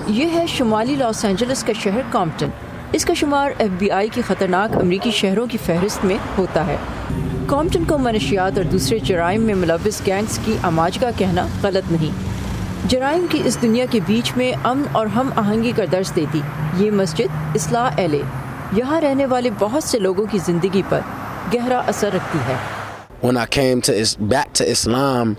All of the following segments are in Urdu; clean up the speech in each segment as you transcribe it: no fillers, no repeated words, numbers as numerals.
یہ ہے شمالی لاس اینجلس کا شہر کامپٹن. اس کا شمار FBI کی خطرناک امریکی شہروں کی فہرست میں ہوتا ہے. کامپٹن کو منشیات اور دوسرے جرائم میں ملوث گینگز کی اماج کا کہنا غلط نہیں. جرائم کی اس دنیا کے بیچ میں امن اور ہم آہنگی کا درس دیتی یہ مسجد اصلاح LA یہاں رہنے والے بہت سے لوگوں کی زندگی پر گہرا اثر رکھتی ہے. When I came back to Islam,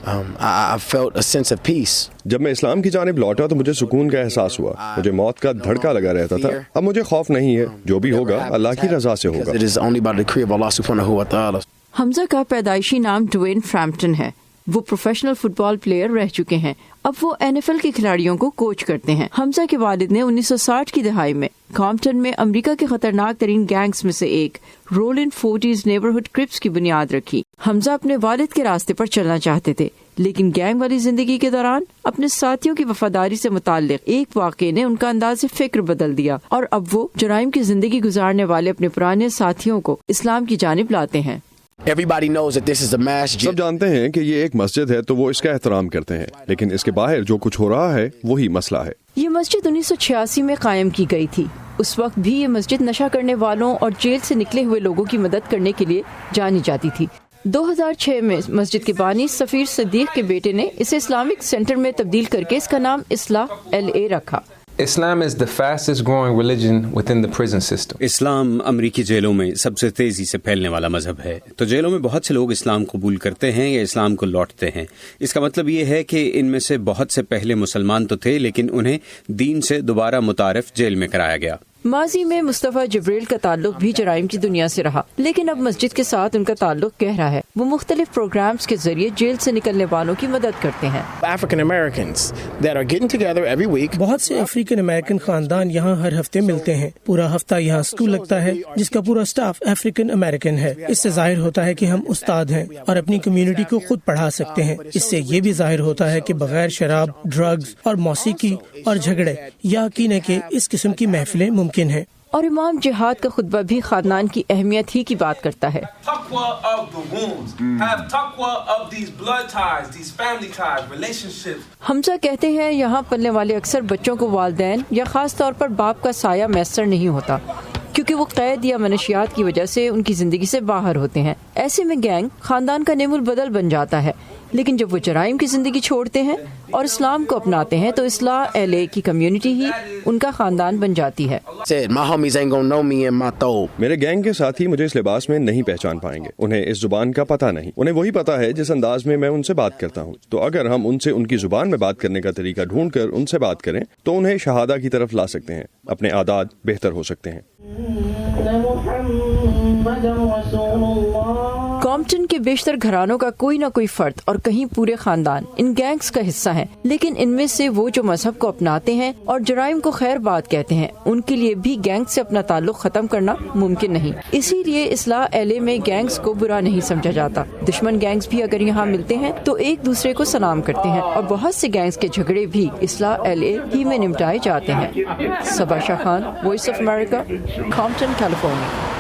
I felt a sense of peace. جب میں اسلام کی جانب لوٹا تو مجھے سکون کا احساس ہوا. مجھے موت کا دھڑکا لگا رہتا تھا. اب مجھے خوف نہیں ہے. جو بھی ہوگا اللہ کی رضا سے ہوگا. It is only by the decree of Allah subhanahu wa ta'ala. حمزہ کا پیدائشی نام ڈوین فرامپٹن ہے. وہ پروفیشنل فٹ بال پلیئر رہ چکے ہیں. اب وہ NFL کے کھلاڑیوں کو کوچ کرتے ہیں. حمزہ کے والد نے 1960 کی دہائی میں کامپٹن میں امریکہ کے خطرناک ترین گینگز میں سے ایک رولنگ 40s نیبرہڈ کرپس کی بنیاد رکھی. حمزہ اپنے والد کے راستے پر چلنا چاہتے تھے لیکن گینگ والی زندگی کے دوران اپنے ساتھیوں کی وفاداری سے متعلق ایک واقعے نے ان کا انداز فکر بدل دیا اور اب وہ جرائم کی زندگی گزارنے والے اپنے پرانے ساتھیوں کو اسلام کی جانب لاتے ہیں. Everybody knows that this is a masjid. سب جانتے ہیں کہ یہ ایک مسجد ہے تو وہ اس کا احترام کرتے ہیں لیکن اس کے باہر جو کچھ ہو رہا ہے وہی مسئلہ ہے. یہ مسجد 1986 میں قائم کی گئی تھی. اس وقت بھی یہ مسجد نشہ کرنے والوں اور جیل سے نکلے ہوئے لوگوں کی مدد کرنے کے لیے جانی جاتی تھی. 2006 میں مسجد کے بانی سفیر صدیق کے بیٹے نے اسے اسلامک سینٹر میں تبدیل کر کے اس کا نام اصلاح LA رکھا. Islam is the fastest growing religion within the prison system. اسلام امریکی جیلوں میں سب سے تیزی سے پھیلنے والا مذہب ہے. تو جیلوں میں بہت سے لوگ اسلام قبول کرتے ہیں یا اسلام کو لوٹتے ہیں. اس کا مطلب یہ ہے کہ ان میں سے بہت سے پہلے مسلمان تو تھے لیکن انہیں دین سے دوبارہ متعارف جیل میں کرایا گیا. ماضی میں مصطفیٰ جبریل کا تعلق بھی جرائم کی دنیا سے رہا لیکن اب مسجد کے ساتھ ان کا تعلق گہرا ہے. وہ مختلف پروگرامز کے ذریعے جیل سے نکلنے والوں کی مدد کرتے ہیں. African Americans that are getting together every week. بہت سے افریقن امریکن خاندان یہاں ہر ہفتے ملتے ہیں. پورا ہفتہ یہاں اسکول لگتا ہے جس کا پورا اسٹاف افریقن امریکن ہے. اس سے ظاہر ہوتا ہے کہ ہم استاد ہیں اور اپنی کمیونٹی کو خود پڑھا سکتے ہیں. اس سے یہ بھی ظاہر ہوتا ہے کہ بغیر شراب، ڈرگز اور موسیقی اور جھگڑے یا کینے کے اس قسم کی محفلیں ممکن ہیں. اور امام جہاد کا خطبہ بھی خاندان کی اہمیت ہی کی بات کرتا ہے. حمزہ کہتے ہیں یہاں پلنے والے اکثر بچوں کو والدین یا خاص طور پر باپ کا سایہ میسر نہیں ہوتا کیونکہ وہ قید یا منشیات کی وجہ سے ان کی زندگی سے باہر ہوتے ہیں. ایسے میں گینگ خاندان کا نعم البدل بن جاتا ہے لیکن جب وہ جرائم کی زندگی چھوڑتے ہیں اور اسلام کو اپناتے ہیں تو اصلاح LA کی کمیونٹی ہی ان کا خاندان بن جاتی ہے. میرے گینگ کے ساتھی مجھے اس لباس میں نہیں پہچان پائیں گے. انہیں اس زبان کا پتہ نہیں. انہیں وہی پتہ ہے جس انداز میں ان سے بات کرتا ہوں. تو اگر ہم ان سے ان کی زبان میں بات کرنے کا طریقہ ڈھونڈ کر ان سے بات کریں تو انہیں شہادہ کی طرف لا سکتے ہیں. اپنے عادات بہتر ہو سکتے ہیں. کامپٹن کے بیشتر گھرانوں کا کوئی نہ کوئی فرد اور کہیں پورے خاندان ان گینگز کا حصہ ہیں لیکن ان میں سے وہ جو مذہب کو اپناتے ہیں اور جرائم کو خیر بات کہتے ہیں ان کے لیے بھی گینگ سے اپنا تعلق ختم کرنا ممکن نہیں. اسی لیے اصلاح LA میں گینگز کو برا نہیں سمجھا جاتا. دشمن گینگز بھی اگر یہاں ملتے ہیں تو ایک دوسرے کو سلام کرتے ہیں اور بہت سے گینگز کے جھگڑے بھی اصلاح LA ہی میں نمٹائے جاتے ہیں. Saba Shah Khan, Voice of America, Compton, California.